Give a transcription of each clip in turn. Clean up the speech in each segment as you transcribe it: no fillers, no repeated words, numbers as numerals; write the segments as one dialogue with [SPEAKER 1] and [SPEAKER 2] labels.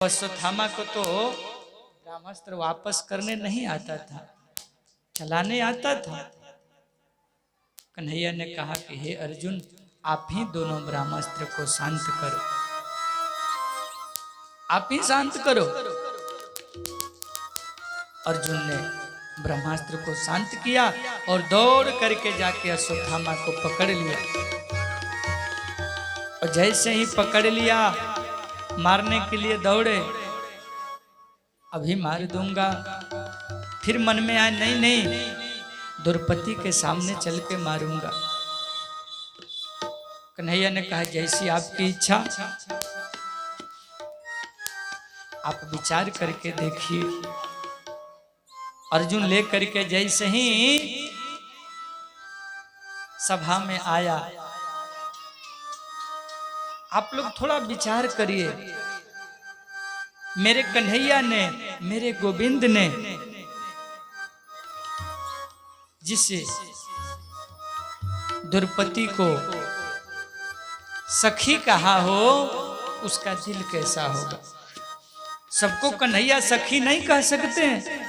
[SPEAKER 1] अश्वत्थामा को तो ब्रह्मास्त्र वापस करने नहीं आता था, चलाने आता था। कन्हैया ने कहा कि हे अर्जुन, आप ही दोनों ब्रह्मास्त्र को शांत करो, आप ही शांत करो। अर्जुन ने ब्रह्मास्त्र को शांत किया और दौड़ करके जाके अश्वत्थामा को पकड़ लिया। और जैसे ही पकड़ लिया, मारने के लिए दौड़े, अभी मार दूंगा। फिर मन में आया नहीं नहीं, द्रौपदी के सामने चल के मारूंगा। कन्हैया ने कहा जैसी आपकी इच्छा, आप विचार करके देखिए। अर्जुन ले करके जैसे ही सभा में आया, आप लोग थोड़ा विचार करिए, मेरे कन्हैया ने, मेरे गोविंद ने जिसे द्रौपदी को सखी कहा हो, उसका दिल कैसा होगा। सबको कन्हैया सखी नहीं कह सकते हैं।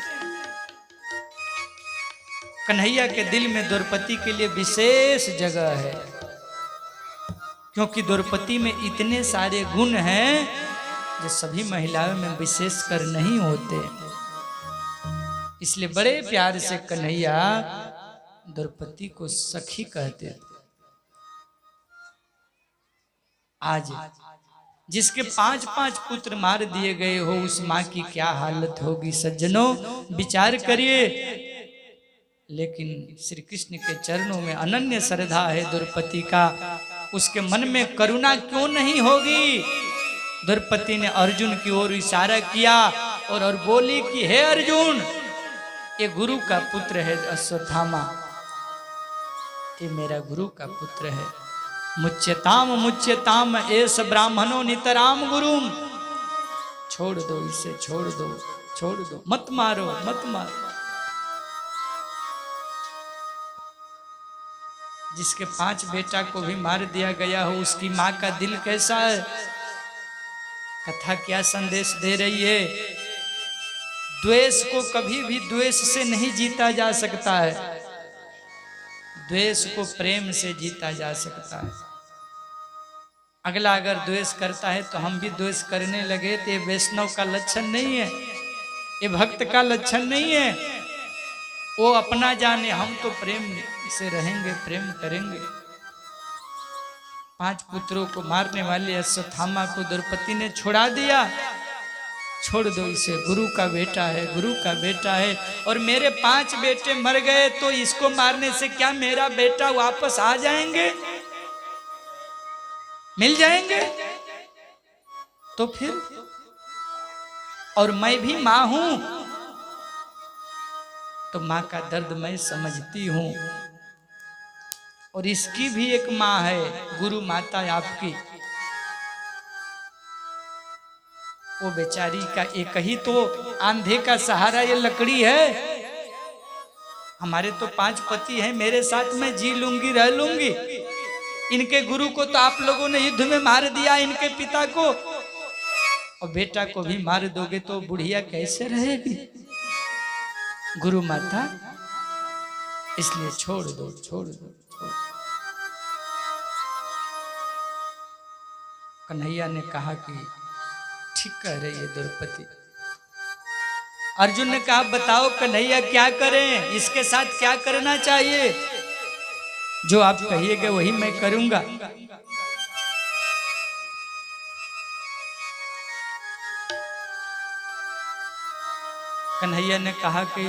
[SPEAKER 1] कन्हैया के दिल में द्रौपदी के लिए विशेष जगह है, क्योंकि द्रौपदी में इतने सारे गुण हैं जो सभी महिलाओं में विशेष कर नहीं होते। इसलिए बड़े प्यार से कन्हैया द्रौपदी को सखी कहते थे। आज जिसके 5-5 पुत्र मार दिए गए हो, उस मां की क्या हालत होगी सज्जनों, विचार करिए। लेकिन श्री कृष्ण के चरणों में अनन्य श्रद्धा है द्रौपदी का, उसके मन में करुणा क्यों नहीं होगी। द्रौपदी ने अर्जुन की ओर इशारा किया और बोली कि हे अर्जुन, ये गुरु का पुत्र है अश्वत्थामा, ये मेरा गुरु का पुत्र है। मुच्यताम एस ब्राह्मणों नितराम गुरुम, छोड़ दो इसे, छोड़ दो, छोड़ दो, मत मारो, मत मारो। जिसके 5 बेटा को भी मार दिया गया हो, उसकी मां का दिल कैसा है। कथा क्या संदेश दे रही है। द्वेष को कभी भी द्वेष से नहीं जीता जा सकता है, द्वेष को प्रेम से जीता जा सकता है। अगला अगर द्वेष करता है तो हम भी द्वेष करने लगे तो ये वैष्णव का लक्षण नहीं है, ये भक्त का लक्षण नहीं है। वो अपना जाने, हम तो प्रेम से रहेंगे, प्रेम करेंगे। 5 पुत्रों को मारने वाले अश्वत्थामा को द्रौपदी ने छुड़ा दिया। छोड़ दो इसे, गुरु का बेटा है, गुरु का बेटा है। और मेरे 5 बेटे मर गए तो इसको मारने से क्या मेरा बेटा वापस आ जाएंगे, मिल जाएंगे? तो फिर, और मैं भी मां हूं, तो मां का दर्द मैं समझती हूं। और इसकी भी एक मां है, गुरु माता आपकी। वो बेचारी का एक ही तो आंधे का सहारा ये लकड़ी है। हमारे तो 5 पति हैं, मेरे साथ मैं जी लूंगी, रह लूंगी। इनके गुरु को तो आप लोगों ने युद्ध में मार दिया, इनके पिता को, और बेटा को भी मार दोगे तो बुढ़िया कैसे रहेगी गुरु माता। इसलिए छोड़ दो, छोड़ दो, छोड़। कन्हैया ने कहा कि ठीक कह रही है द्रौपदी। अर्जुन ने कहा बताओ कन्हैया क्या करें, इसके साथ क्या करना चाहिए। जो आप कहिएगा वही मैं करूंगा। कन्हैया ने कहा कि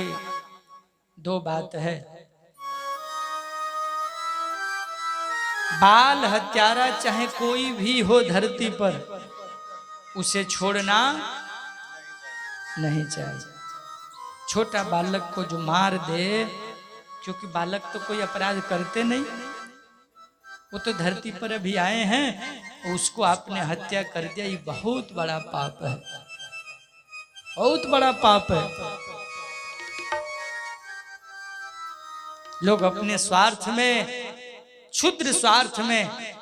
[SPEAKER 1] 2 बात है। बाल हत्यारा चाहे कोई भी हो धरती पर, उसे छोड़ना नहीं चाहिए। छोटा बालक को जो मार दे, क्योंकि बालक तो कोई अपराध करते नहीं, वो तो धरती पर अभी आए हैं, उसको आपने हत्या कर दिया, ये बहुत बड़ा पाप है, बहुत बड़ा पाप है। लोग अपने स्वार्थ में, क्षुद्र स्वार्थ में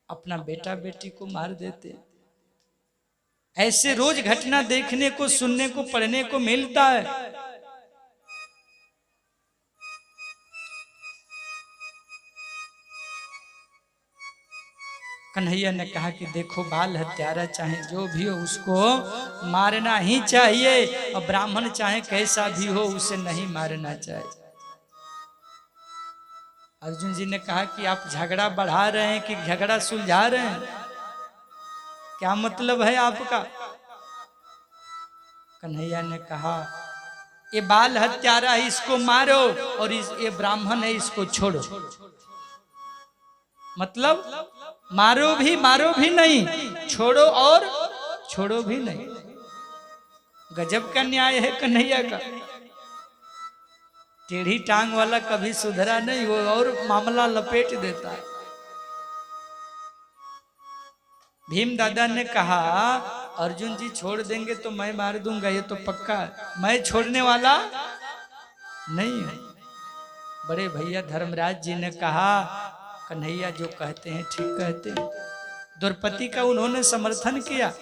[SPEAKER 1] अपना बेटा बेटी को मार देते। ऐसे रोज घटना देखने को, सुनने को, पढ़ने को मिलता है। कन्हैया ने कहा कि देखो, बाल हत्यारा चाहे जो भी हो उसको मारना ही चाहिए, और ब्राह्मण चाहे कैसा भी हो उसे नहीं मारना चाहिए। अर्जुन जी ने कहा कि आप झगड़ा बढ़ा रहे हैं कि झगड़ा सुलझा रहे हैं, क्या मतलब है आपका? कन्हैया ने कहा, ये बाल हत्यारा है, इसको मारो, और ये ब्राह्मण है, इसको छोड़ो। मतलब मारो भी नहीं, छोड़ो और छोड़ो भी नहीं। गजब का न्याय है कन्हैया का। टेढ़ी टांग वाला कभी सुधरा नहीं, वो और मामला लपेट देता है। भीम दादा ने कहा, अर्जुन जी छोड़ देंगे तो मैं मार दूंगा, ये तो पक्का है। मैं छोड़ने वाला नहीं हूं। बड़े भैया धर्मराज जी ने कहा, कन्हैया जो कहते हैं ठीक कहते हैं। द्रौपदी का उन्होंने समर्थन किया।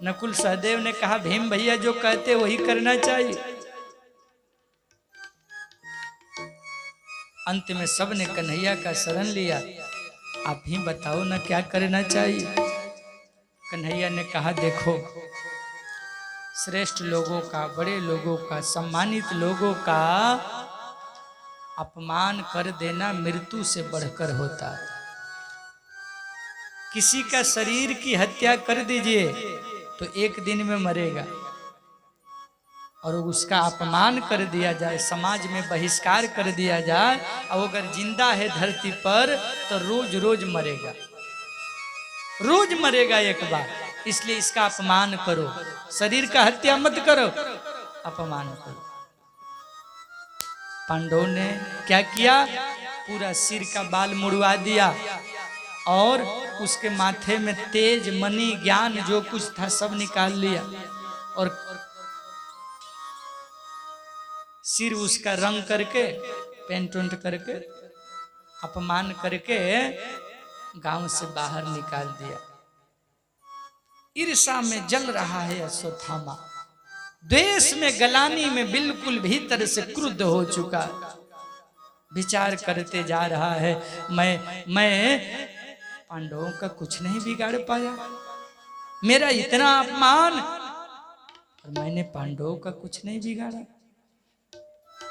[SPEAKER 1] नकुल सहदेव ने कहा, भीम भैया जो कहते वही करना चाहिए। अंत में सब ने कन्हैया का शरण लिया। आप ही बताओ ना क्या करना चाहिए। कन्हैया ने कहा, देखो, श्रेष्ठ लोगों का, बड़े लोगों का, सम्मानित लोगों का अपमान कर देना मृत्यु से बढ़कर होता है। किसी का शरीर की हत्या कर दीजिए तो एक दिन में मरेगा, और उसका अपमान कर दिया जाए, समाज में बहिष्कार कर दिया जाए, और अगर जिंदा है धरती पर तो रोज रोज मरेगा, रोज मरेगा एक बार। इसलिए इसका अपमान करो, शरीर का हत्या मत करो, अपमान करो। पांडवों ने क्या किया? पूरा सिर का बाल मुड़वा दिया, और उसके माथे में तेज, मणि, ज्ञान जो कुछ था सब निकाल लिया, और सिर उसका रंग करके, पेंट उंट करके, अपमान करके गांव से बाहर निकाल दिया। ईर्षा में जल रहा है अश्वत्थामा, द्वेष में, गलानी में बिल्कुल भीतर से क्रुद्ध हो चुका। विचार करते जा रहा है, मैं पांडवों का कुछ नहीं बिगाड़ पाया, मेरा इतना अपमान, और मैंने पांडवों का कुछ नहीं बिगाड़ा,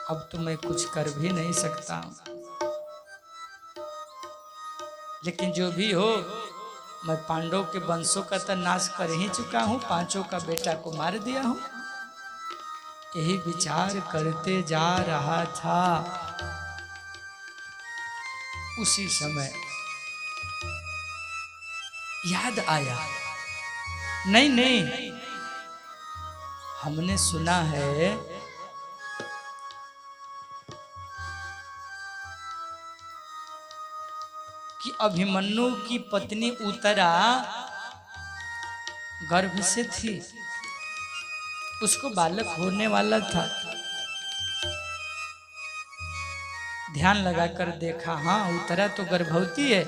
[SPEAKER 1] अब तो मैं कुछ कर भी नहीं सकता हूं। लेकिन जो भी हो, मैं पांडवों के वंशों का तो नाश कर ही चुका हूं, पांचों का बेटा को मार दिया हूं। यही विचार करते जा रहा था, उसी समय याद आया, नहीं, हमने सुना है कि अभिमन्यु की पत्नी उत्तरा गर्भ से थी, उसको बालक होने वाला था। ध्यान लगाकर देखा, हाँ उत्तरा तो गर्भवती है,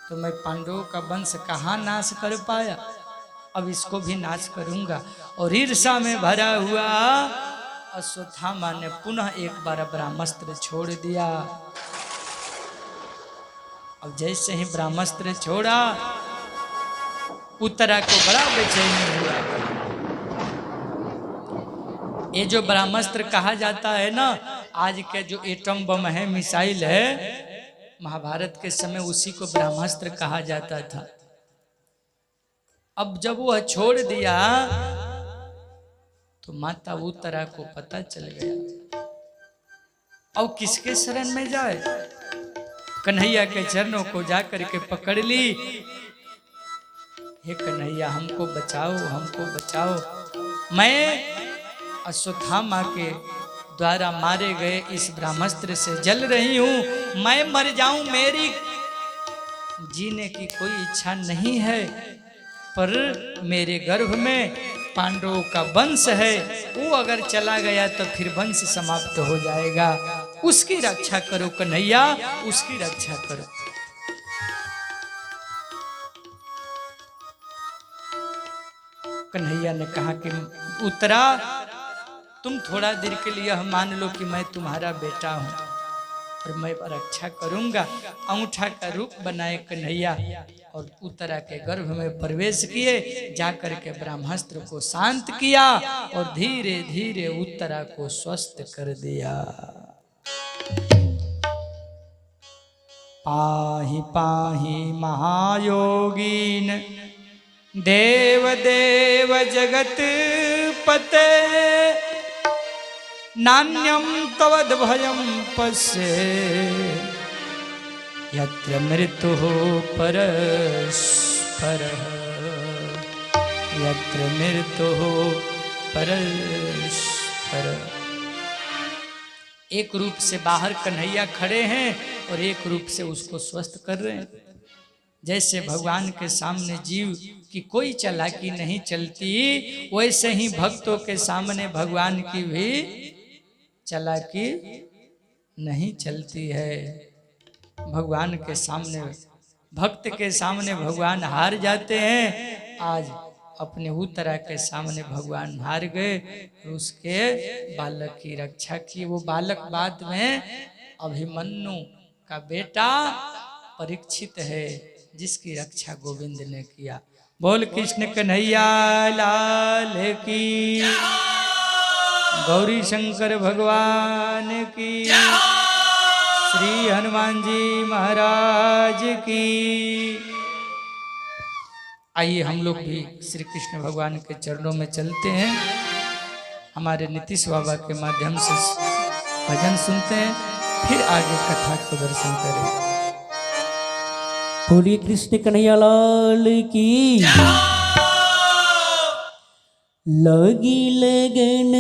[SPEAKER 1] तो मैं पांडवों का वंश कहाँ नाश कर पाया, अब इसको भी नाश करूंगा। और ईर्षा में भरा हुआ अश्वत्थामा ने पुनः एक बार ब्रह्मास्त्र छोड़ दिया। अब जैसे ही ब्रह्मास्त्र छोड़ा, उत्तरा को बड़ा बेचैनी हुआ। ये जो ब्रह्मास्त्र कहा जाता है ना, आज के जो एटम बम है, मिसाइल है, महाभारत के समय उसी को ब्रह्मास्त्र कहा जाता था। अब जब वह छोड़ दिया तो माता उत्तरा को पता चल गया। अब किसके शरण में जाए? कन्हैया के चरणों को जाकर के पकड़ ली, हे कन्हैया हमको बचाओ, हमको बचाओ, मैं अश्वत्थामा के द्वारा मारे गए इस ब्रह्मास्त्र से जल रही हूं, मैं मर जाऊं, मेरी जीने की कोई इच्छा नहीं है, पर मेरे गर्भ में पांडवों का वंश है, वो अगर चला गया तो फिर वंश समाप्त हो जाएगा, उसकी रक्षा करो कन्हैया, उसकी रक्षा करो। कन्हैया ने कहा कि उत्तरा, तुम थोड़ा देर के लिए मान लो कि मैं तुम्हारा बेटा हूं और मैं रक्षा करूंगा। अंगूठा का रूप बनाए कन्हैया और उत्तरा के गर्भ में प्रवेश किए, जाकर के ब्रह्मास्त्र को शांत किया और धीरे धीरे उत्तरा को स्वस्थ कर दिया। पाहि पाहि महायोगीन देव देव जगत पते, नान्यम तवद भयम पश्ये, यत्र मृत्युः परस्परः, यत्र मृत्युः परस्परः। एक रूप से बाहर कन्हैया खड़े हैं और एक रूप से उसको स्वस्थ कर रहे हैं। जैसे भगवान के सामने जीव की कोई चालाकी नहीं चलती, वैसे ही भक्तों के सामने भगवान की भी चालाकी नहीं चलती है। भगवान के सामने, भक्त के सामने भगवान हार जाते हैं। आज अपने उत्तरा के सामने भगवान हार गए और उसके बालक की रक्षा की। वो बालक बाद में अभिमन्यु का बेटा परीक्षित है, जिसकी रक्षा गोविंद ने किया। बोल कृष्ण कन्हैया लाल की, गौरी शंकर भगवान की, श्री हनुमान जी महाराज की। आइए हम लोग भी श्री कृष्ण भगवान के चरणों में चलते हैं। हमारे नीतीश बाबा के माध्यम से भजन सुनते हैं, फिर आगे कथा को दर्शन करें।
[SPEAKER 2] बोलिए कृष्ण कन्हैया लाल की। लगी लगन